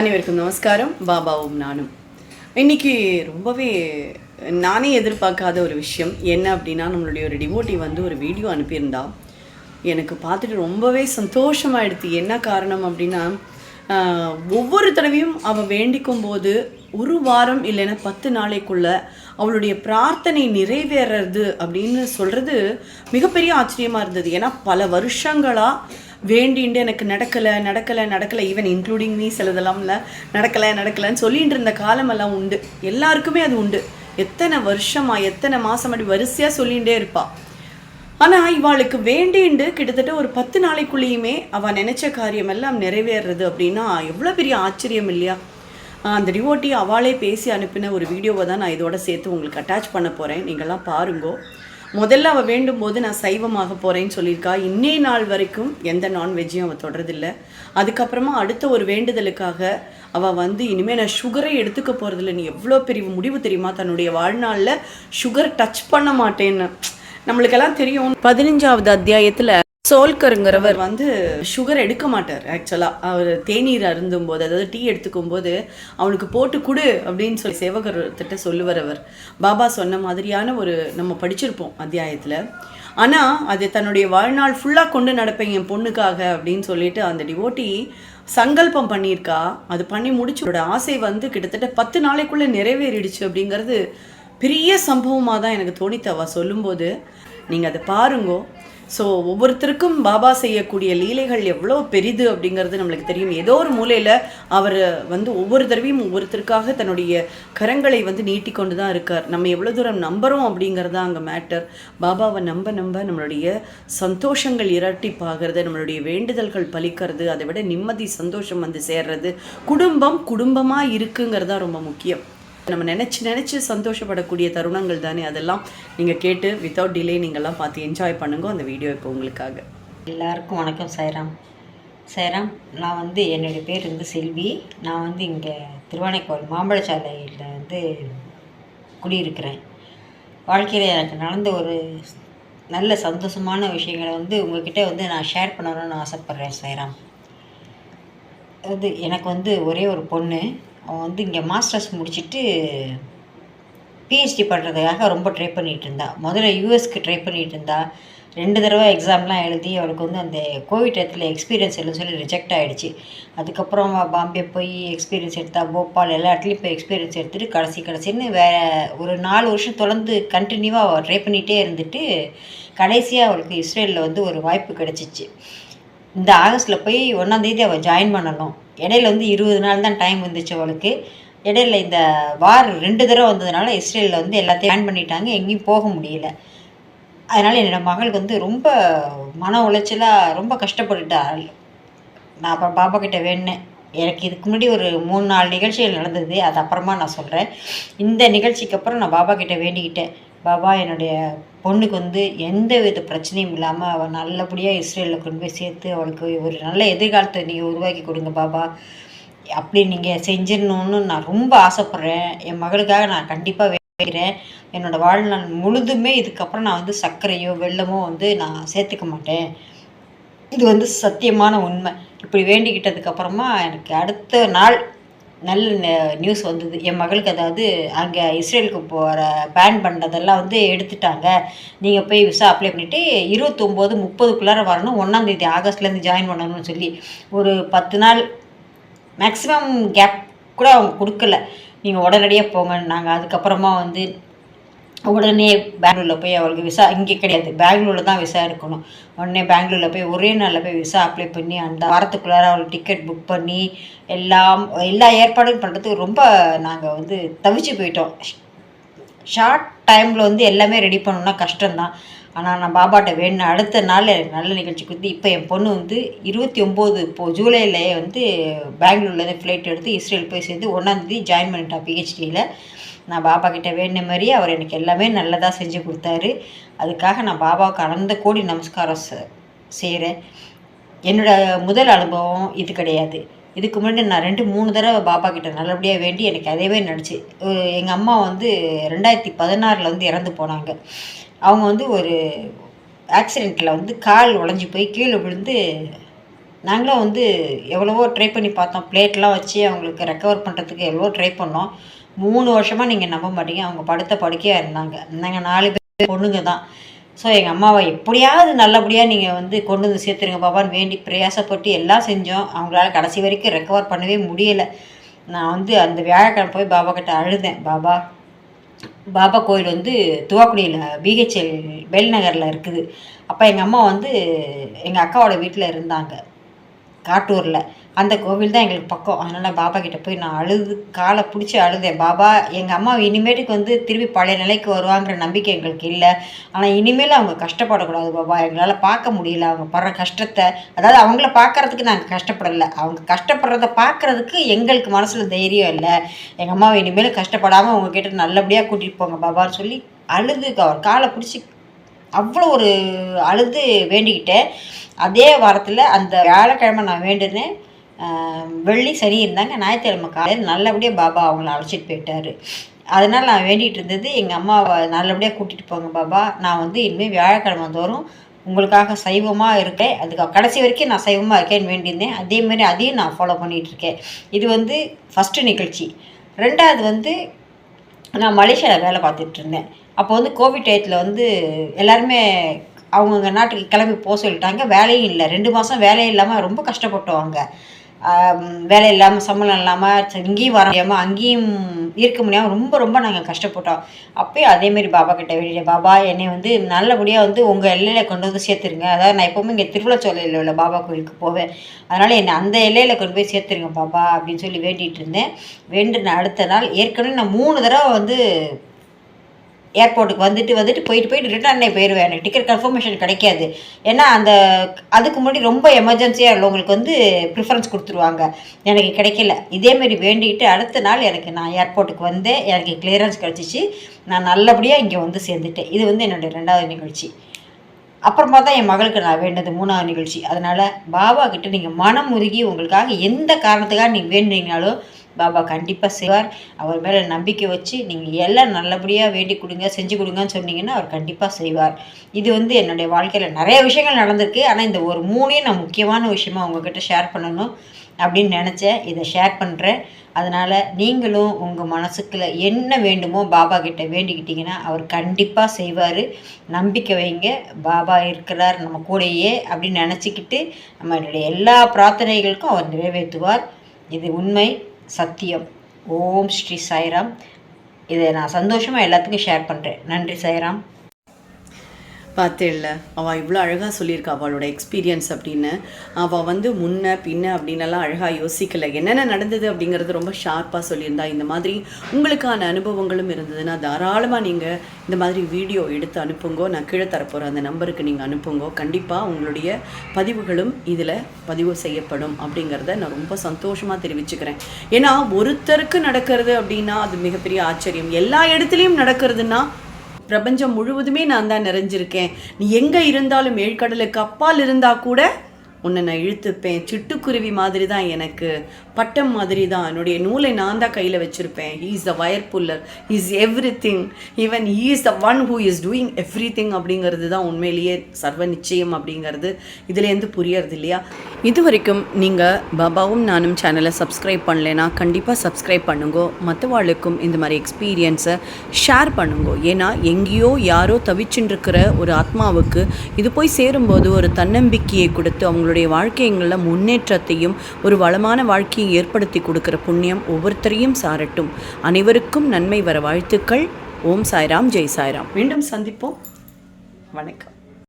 அனைவருக்கும் நமஸ்காரம். பாபாவும் நானும் இன்னைக்கு ரொம்பவே நானே எதிர்பார்க்காத ஒரு விஷயம் என்ன அப்படின்னா, நம்மளுடைய ஒரு டிவோட்டி வந்து ஒரு வீடியோ அனுப்பியிருந்தா. எனக்கு பார்த்துட்டு ரொம்பவே சந்தோஷமாயிடுது. என்ன காரணம் அப்படின்னா, ஒவ்வொரு தடவையும் அவள் வேண்டிக்கும் போது ஒரு வாரம் இல்லைன்னா 10 நாளைக்குள்ள அவளுடைய பிரார்த்தனை நிறைவேறது அப்படின்னு சொல்கிறது மிகப்பெரிய ஆச்சரியமாக இருந்தது. ஏன்னா பல வருஷங்களாக வேண்டிண்டு எனக்கு நடக்கலை ஈவன் இன்க்ளூடிங் மீ சிலதெல்லாம்ல நடக்கலைன்னு சொல்லிகிட்டு இருந்த காலமெல்லாம் உண்டு. எல்லாருக்குமே அது உண்டு. எத்தனை வருஷமா எத்தனை மாதம் அப்படி வரிசையாக சொல்லிகிட்டே இருப்பாள். ஆனால் இவாளுக்கு வேண்டிண்டு கிட்டத்தட்ட ஒரு 10 நாளைக்குள்ளேயுமே அவள் நினச்ச காரியம் எல்லாம் நிறைவேறது அப்படின்னா எவ்வளோ பெரிய ஆச்சரியம் இல்லையா? அந்த டிவோட்டி அவளே பேசி அனுப்பின ஒரு வீடியோவை தான் நான் இதோட சேர்த்து உங்களுக்கு அட்டாச் பண்ண போகிறேன். நீங்கள்லாம் பாருங்கோ. முதல்ல அவள் வேண்டும் போது நான் சைவமாக போகிறேன்னு சொல்லியிருக்கா. இன்னே நாள் வரைக்கும் எந்த நான்வெஜ்ஜையும் அவள் தொடரதில்லை. அதுக்கப்புறமா அடுத்த ஒரு வேண்டுதலுக்காக அவள் வந்து இனிமேல் நான் சுகரை எடுத்துக்க போகிறதில்ல. நீ எவ்வளோ பெரிய முடிவு தெரியுமா? தன்னுடைய வாழ்நாளில் சுகர் டச் பண்ண மாட்டேன்னு. நம்மளுக்கெல்லாம் தெரியும், 15வது அத்தியாயத்தில் சோல்கருங்கிறவர் வந்து சுகர் எடுக்க மாட்டார். ஆக்சுவலாக அவர் தேநீர் அருந்தும் போது, அதாவது டீ எடுத்துக்கும் போது அவனுக்கு போட்டு கொடு அப்படின்னு சொல்லி சேவகர்கிட்ட சொல்லுவார் அவர். பாபா சொன்ன மாதிரியான ஒரு நம்ம படிச்சிருப்போம் அத்தியாயத்தில். ஆனால் அது தன்னுடைய வாழ்நாள் ஃபுல்லாக கொண்டு நடப்பேன் என் பொண்ணுக்காக அப்படின்னு சொல்லிட்டு அந்த டிவோட்டி சங்கல்பம் பண்ணியிருக்கா. அது பண்ணி முடிச்சோட ஆசை வந்து கிட்டத்தட்ட 10 நாளைக்குள்ளே நிறைவேறிடுச்சு. அப்படிங்கிறது பெரிய சம்பவமாக தான் எனக்கு தோணித்தவா சொல்லும்போது. நீங்கள் அதை பாருங்கோ. ஸோ ஒவ்வொருத்தருக்கும் பாபா செய்யக்கூடிய லீலைகள் எவ்வளோ பெரிது அப்படிங்கிறது நம்மளுக்கு தெரியும். ஏதோ ஒரு மூலையில் அவர் வந்து ஒவ்வொரு தடவையும் ஒவ்வொருத்தருக்காக தன்னுடைய கரங்களை வந்து நீட்டி கொண்டு தான் இருக்கார். நம்ம எவ்வளோ தூரம் நம்புகிறோம் அப்படிங்கிறது தான் அங்கே மேட்டர். பாபாவை நம்ப நம்மளுடைய சந்தோஷங்கள் இரட்டிப்பாகிறது, நம்மளுடைய வேண்டுதல்கள் பலிக்கிறது, அதை விட நிம்மதி சந்தோஷம் வந்து சேர்றது, குடும்பமாக இருக்குங்கிறது தான் ரொம்ப முக்கியம். நம்ம நினச்சி சந்தோஷப்படக்கூடிய தருணங்கள் தானே அதெல்லாம். நீங்கள் கேட்டு வித்தவுட் டிலே நீங்கள்லாம் பார்த்து என்ஜாய் பண்ணுங்க அந்த வீடியோ இப்போ உங்களுக்காக. எல்லாருக்கும் வணக்கம். சாய்ராம். நான் வந்து என்னுடைய பேர் வந்து செல்வி. நான் வந்து இங்கே திருவானைக்கோவில் மாம்பழச்சாலையில் வந்து குடியிருக்கிறேன். வாழ்க்கையில் எனக்கு நடந்த ஒரு நல்ல சந்தோஷமான விஷயங்களை வந்து உங்கள்கிட்ட வந்து நான் ஷேர் பண்ணணும்னு ஆசைப்பட்றேன் சாய்ராம். அது எனக்கு வந்து ஒரே ஒரு பொண்ணு. அவன் வந்து இங்கே மாஸ்டர்ஸ் முடிச்சுட்டு பிஹெச்டி பண்ணுறதுக்காக ரொம்ப ட்ரை பண்ணிகிட்டு இருந்தா. முதல்ல யூஎஸ்க்கு ட்ரை பண்ணிகிட்டு இருந்தா. 2 தடவை எக்ஸாம்லாம் எழுதி அவளுக்கு வந்து அந்த கோவிட் இடத்துல எக்ஸ்பீரியன்ஸ் இல்லைன்னு சொல்லி ரிஜெக்ட் ஆகிடுச்சு. அதுக்கப்புறம் பாம்பே போய் எக்ஸ்பீரியன்ஸ் எடுத்தா, போபால் எல்லா இடத்துலையும் போய் எக்ஸ்பீரியன்ஸ் எடுத்துகிட்டு கடைசின்னு வேறு ஒரு 4 வருஷம் தொடர்ந்து கண்டினியூவாக அவள் ட்ரை பண்ணிகிட்டே இருந்துட்டு கடைசியாக அவளுக்கு இஸ்ரேலில் வந்து ஒரு வாய்ப்பு கிடச்சிச்சு. இந்த ஆகஸ்ட்டில் போய் 1ஆம் தேதி அவள் ஜாயின் பண்ணணும். இடையில வந்து 20 நாள் தான் டைம் வந்துச்சு அவளுக்கு. இடையில இந்த வார் 2 தடவை வந்ததுனால இஸ்ரேலில் வந்து எல்லாத்தையும் ஜாயின் பண்ணிட்டாங்க. எங்கேயும் போக முடியல. அதனால் என்னோடய மகளுக்கு வந்து ரொம்ப மன உளைச்சலாக ரொம்ப கஷ்டப்பட்டுட்டா. நான் அப்புறம் பாபா கிட்ட வேண்டினேன். எனக்கு இதுக்கு முன்னாடி ஒரு 3-4 நிகழ்ச்சிகள் நடந்தது, அது அப்புறமா நான் சொல்கிறேன். இந்த நிகழ்ச்சிக்கு அப்புறம் நான் பாபா கிட்ட வேண்டிக்கிட்டேன். பாபா, என்னுடைய பொண்ணுக்கு வந்து எந்த வித பிரச்சனையும் இல்லாமல் அவள் நல்லபடியாக இஸ்ரேலில் கொண்டு போய் சேர்த்து அவளுக்கு ஒரு நல்ல எதிர்காலத்தை நீங்கள் உருவாக்கி கொடுங்க பாபா. அப்படி நீங்கள் செஞ்சிடணுன்னு நான் ரொம்ப ஆசைப்பட்றேன். என் மகளுக்காக நான் கண்டிப்பாக வேண்டிக்கிறேன். என்னோடய வாழ்நாள் முழுதுமே இதுக்கப்புறம் நான் வந்து சர்க்கரையோ வெல்லமோ வந்து நான் சேர்த்துக்க மாட்டேன். இது வந்து சத்தியமான உண்மை. இப்படி வேண்டிக்கிட்டதுக்கப்புறமா எனக்கு அடுத்த நாள் நல்ல நியூஸ் வந்தது. என் மகளுக்கு, அதாவது அங்கே இஸ்ரேலுக்கு போகிற பேன் பண்ணுறதெல்லாம் வந்து எடுத்துட்டாங்க. நீங்கள் போய் விசா அப்ளை பண்ணிவிட்டு 29-30க்குள்ளார வரணும். 1ஆம் தேதி ஆகஸ்ட்லேருந்து ஜாயின் பண்ணணும்னு சொல்லி ஒரு 10 நாள் மேக்ஸிமம் கேப் கூட அவங்க கொடுக்கல. நீங்கள் உடனடியாக போங்கன்னு. நாங்கள் அதுக்கப்புறமா வந்து உடனே பெங்களூரில் போய் அவளுக்கு விசா, இங்கே கிடையாது, பெங்களூரில் தான் விசா இருக்கணும். உடனே பெங்களூரில் போய் ஒரே நாளில் போய் விசா அப்ளை பண்ணி அந்த வாரத்துக்குள்ளார அவளுக்கு டிக்கெட் புக் பண்ணி எல்லா ஏற்பாடும் பண்ணுறதுக்கு ரொம்ப நாங்கள் வந்து தவிச்சு போயிட்டோம். ஷார்ட் டைமில் வந்து எல்லாமே ரெடி பண்ணணுன்னா கஷ்டம்தான். ஆனால் நான் பாபாட்ட வேணுன அடுத்த நாள் எனக்கு நல்ல நிகழ்ச்சி கொடுத்து இப்போ என் பொண்ணு வந்து 29 இப்போது ஜூலையிலே வந்து பெங்களூர்லேருந்து ஃப்ளைட் எடுத்து இஸ்ரேல் போய் சேர்ந்து 1ஆம் தேதி ஜாயின் பண்ணிட்டான் பிஹெச்டியில். நான் பாபா கிட்ட வேண்டின மாதிரியே அவர் எனக்கு எல்லாமே நல்லதாக செஞ்சு கொடுத்தாரு. அதுக்காக நான் பாபாவுக்கு அனந்த கோடி நமஸ்காரம் செய்கிறேன். என்னோடய முதல் அனுபவம் இது கிடையாது. இதுக்கு முன்னாடி நான் 2-3 தடவை பாபா கிட்ட நல்லபடியாக வேண்டி எனக்கு அதேவே நடிச்சு. எங்கள் அம்மா வந்து 2016 வந்து இறந்து போனாங்க. அவங்க வந்து ஒரு ஆக்சிடெண்ட்டில் வந்து கால் உடஞ்சி போய் கீழே விழுந்து நாங்களும் வந்து எவ்வளவோ ட்ரை பண்ணி பார்த்தோம். பிளேட்லாம் வச்சு அவங்களுக்கு ரெக்கவர் பண்ணுறதுக்கு எவ்வளவோ ட்ரை பண்ணோம். 3 வருஷமாக நீங்கள் நம்ப மாட்டீங்க, அவங்க படுத்த படுக்கையாக இருந்தாங்க. நாங்கள் 4 பேர் பொண்ணுங்க தான். ஸோ எங்கள் அம்மாவை எப்படியாவது நல்லபடியாக நீங்கள் வந்து கொண்டு வந்து சேர்த்துருங்க பாபான்னு வேண்டி பிரயாசப்பட்டு எல்லாம் செஞ்சோம். அவங்களால கடைசி வரைக்கும் ரெக்கவர் பண்ணவே முடியலை. நான் வந்து அந்த வியாழக்கிழமை போய் பாபா கிட்ட அழுதேன். பாபா கோயில் வந்து துவாக்குடியில் பிஹெச்எல் பெல்நகரில் இருக்குது. அப்போ எங்கள் அம்மா வந்து எங்கள் அக்காவோட வீட்டில் இருந்தாங்க காட்டூரில். அந்த கோவில் தான் எங்களுக்கு பக்கம். அதனால் பாபா கிட்டே போய் நான் அழுது காலை பிடிச்சி அழுதேன். பாபா, எங்கள் அம்மா இனிமேட்டுக்கு வந்து திருப்பி பழைய நிலைக்கு வருவாங்கிற நம்பிக்கை எங்களுக்கு இல்லை. ஆனால் இனிமேல் அவங்க கஷ்டப்படக்கூடாது பாபா. எங்களால் பார்க்க முடியல அவங்க படுற கஷ்டத்தை. அதாவது அவங்கள பார்க்குறதுக்கு நாங்கள் கஷ்டப்படலை, அவங்க கஷ்டப்படுறத பார்க்குறதுக்கு எங்களுக்கு மனசில் தைரியம் இல்லை. எங்கள் அம்மாவை இனிமேல் கஷ்டப்படாமல் உங்ககிட்ட நல்லபடியாக கூட்டிகிட்டு போங்க பாபான்னு சொல்லி அழுது அவர் காலை பிடிச்சி அவ்வளோ ஒரு அழுது வேண்டிக்கிட்டேன். அதே வாரத்தில் அந்த வியாழக்கிழமை நான் வேண்டுனேன். வெள்ளி சனி இருந்தாங்க. ஞாயிற்றுக்கிழமை காலையில் நல்லபடியாக பாபா அவங்கள அழைச்சிட்டு போயிட்டார். அதனால் நான் வேண்டிகிட்டு இருந்தது, எங்கள் அம்மாவை நல்லபடியாக கூட்டிகிட்டு போங்க பாபா. நான் வந்து இனிமேல் வியாழக்கிழமை தோறும் உங்களுக்காக சைவமாக இருக்கேன், அதுக்கு கடைசி வரைக்கும் நான் சைவமாக இருக்கேன்னு வேண்டியிருந்தேன். அதேமாதிரி அதையும் நான் ஃபாலோ பண்ணிகிட்ருக்கேன். இது வந்து ஃபஸ்ட்டு நிகழ்ச்சி. 2வது வந்து நான் மலேசியாவில் வேலை பார்த்துட்டு இருந்தேன். அப்போ வந்து கோவிட் டயத்தில் வந்து எல்லாருமே அவங்கவுங்க நாட்டுக்கு கிளம்பி போக சொல்லிட்டாங்க. வேலையும் இல்லை, 2 மாதம் வேலையும் இல்லாமல் ரொம்ப கஷ்டப்பட்டோம். வேலை இல்லாமல் சம்பளம் இல்லாமல் இங்கேயும் வர முடியாமல் அங்கேயும் இருக்க முடியாமல் ரொம்ப நாங்கள் கஷ்டப்பட்டோம். அப்போயும் அதேமாரி பாபா கிட்ட வெளியே, பாபா என்னை வந்து நல்லபடியாக வந்து உங்கள் எல்லையில் கொண்டு வந்து சேர்த்துருங்க. அதாவது நான் எப்போவுமே இங்கே திருவிழாச்சோலையில் உள்ள பாபா கோயிலுக்கு போவேன். அதனால் என்னை அந்த எல்லையில் கொண்டு போய் சேர்த்துருங்க பாபா அப்படின்னு சொல்லி வேண்டிகிட்டு இருந்தேன். வேண்டின அடுத்த நாள் ஏற்கனவே நான் 3 தடவை வந்து ஏர்போர்ட்டுக்கு வந்துட்டு போயிட்டு ரிட்டர்னே போயிடுவேன். எனக்கு டிக்கெட் கன்ஃபர்மேஷன் கிடைக்காது. ஏன்னா அதுக்கு முன்னாடி ரொம்ப எமர்ஜென்சியாக உள்ளவங்களுக்கு வந்து ப்ரிஃபரன்ஸ் கொடுத்துருவாங்க. எனக்கு கிடைக்கல. இதேமாரி வேண்டிக்கிட்டு அடுத்த நாள் நான் ஏர்போர்ட்டுக்கு வந்தேன். எனக்கு கிளியரன்ஸ் கிடச்சிச்சு. நான் நல்லபடியாக இங்கே வந்து சேர்ந்துட்டேன். இது வந்து என்னுடைய 2வது நிகழ்ச்சி. அப்புறமா தான் என் மகளுக்கு நான் வேண்டது 3வது நிகழ்ச்சி. அதனால் பாபா கிட்ட நீங்கள் மனம் உருகி உங்களுக்காக எந்த காரணத்துக்காக நீங்கள் வேண்டிங்கனாலும் பாபா கண்டிப்பாக செய்வார். அவர் மேலே நம்பிக்கை வச்சு நீங்கள் எல்லாம் நல்லபடியாக வேண்டி கொடுங்க, செஞ்சு கொடுங்கன்னு சொன்னீங்கன்னா அவர் கண்டிப்பாக செய்வார். இது வந்து என்னுடைய வாழ்க்கையில் நிறைய விஷயங்கள் நடந்திருக்கு. ஆனால் இந்த ஒரு 3 நான் முக்கியமான விஷயமா உங்ககிட்ட ஷேர் பண்ணணும் அப்படின்னு நினச்சேன். இதை ஷேர் பண்ணுறேன். அதனால் நீங்களும் உங்கள் மனசுக்குள்ள என்ன வேண்டுமோ பாபா கிட்ட வேண்டிக்கிட்டிங்கன்னா அவர் கண்டிப்பாக செய்வார். நம்பிக்கை வைங்க, பாபா இருக்கிறார் நம்ம கூடயே அப்படின்னு நினச்சிக்கிட்டு நம்மளுடைய எல்லா பிரார்த்தனைகளுக்கும் அவர் நிறைவேற்றுவார். இது உண்மை, சத்தியம். ஓம் ஸ்ரீ சாய்ராம். இதை நான் சந்தோஷமாக எல்லாத்துக்கும் ஷேர் பண்ணுறேன். நன்றி சாய்ராம். பார்த்தேல்ல, அவள் இவ்வளோ அழகாக சொல்லியிருக்கா அவளோட எக்ஸ்பீரியன்ஸ் அப்படின்னு. அவள் வந்து முன்ன பின்ன அப்படின்னெல்லாம் அழகாக யோசிக்கலை. என்னென்ன நடந்தது அப்படிங்கிறது ரொம்ப ஷார்ப்பாக சொல்லியிருந்தா. இந்த மாதிரி உங்களுக்கான அனுபவங்களும் இருந்ததுன்னா தாராளமாக நீங்கள் இந்த மாதிரி வீடியோ எடுத்து அனுப்புங்கோ. நான் கீழே தரப்போகிற அந்த நம்பருக்கு நீங்கள் அனுப்புங்கோ. கண்டிப்பாக உங்களுடைய பதிவுகளும் இதில் பதிவு செய்யப்படும் அப்படிங்கிறத நான் ரொம்ப சந்தோஷமாக தெரிவிச்சுக்கிறேன். ஏன்னா ஒருத்தருக்கு நடக்கிறது அப்படின்னா அது மிகப்பெரிய ஆச்சரியம். எல்லா இடத்துலையும் நடக்கிறதுனா பிரபஞ்சம் முழுவதுமே நான் தான் நிறைஞ்சிருக்கேன். நீ எங்கே இருந்தாலும் 7 கடலுக்கு அப்பால் இருந்தால் கூட உன்னை நான் இழுத்துப்பேன். சிட்டுக்குருவி மாதிரி தான், எனக்கு பட்டம் மாதிரி தான், என்னுடைய நூலை நான் தான் கையில் வச்சுருப்பேன். He is the wire Fuller, he is every thing, even he is the one who is doing every thing அப்படிங்கிறது தான் உண்மையிலேயே சர்வ நிச்சயம் அப்படிங்கிறது இதுலேருந்து புரியறது இல்லையா? இது வரைக்கும் நீங்கள் பாபாவும் நானும் சேனலை சப்ஸ்கிரைப் பண்ணலைன்னா கண்டிப்பாக சப்ஸ்கிரைப் பண்ணுங்கோ. மற்றவாளுக்கும் இந்த மாதிரி எக்ஸ்பீரியன்ஸை ஷேர் பண்ணுங்கோ. ஏன்னா எங்கேயோ யாரோ தவிச்சுட்டுருக்கிற ஒரு ஆத்மாவுக்கு இது போய் சேரும்போது ஒரு தன்னம்பிக்கையை கொடுத்து அவங்களுடைய வாழ்க்கைகளில் முன்னேற்றத்தையும் ஒரு வளமான வாழ்க்கையை ஏற்படுத்தி கொடுக்குற புண்ணியம் ஒவ்வொருத்தரையும் சாரட்டும். அனைவருக்கும் நன்மை வர வாழ்த்துக்கள். ஓம் சாய்ராம், ஜெய் சாய்ராம். மீண்டும் சந்திப்போம். வணக்கம்.